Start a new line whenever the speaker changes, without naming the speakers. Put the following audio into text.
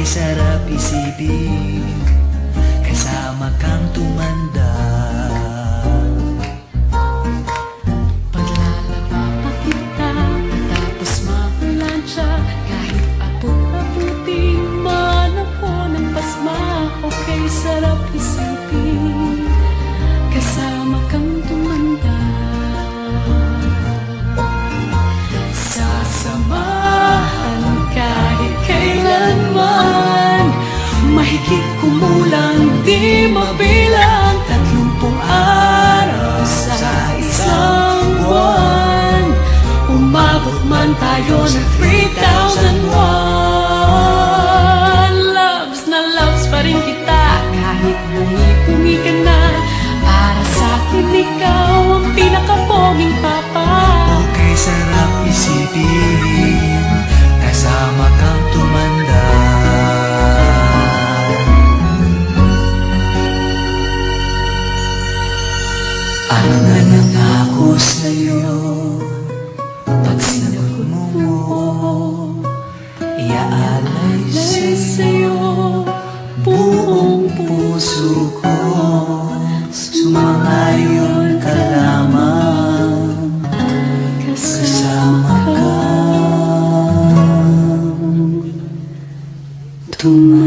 sarap isipin, kasama kang tumanda.
Paglalaba pa kita, tapos mapulansya, kahit apot-aputin man ako ng pasma. Okay, sarap isipin, kasama kang tumanda. Sasamahan kahit kailanman, mahigit kumulang di mabilang, 30 araw sa isang buwan. Umabot man tayo ng 3,001. Loves na loves pa rin kita, kahit bungi-bungi ka na. Para sa akin ikaw ang pinakapoging papa.
Okay, sarap isipin, kasama kang tumanda. Ano na nangako sa'yo, pag sinagot mo, iaalay sa'yo buong puso ko. Sumangayon ka lamang, kasama ka tumanda.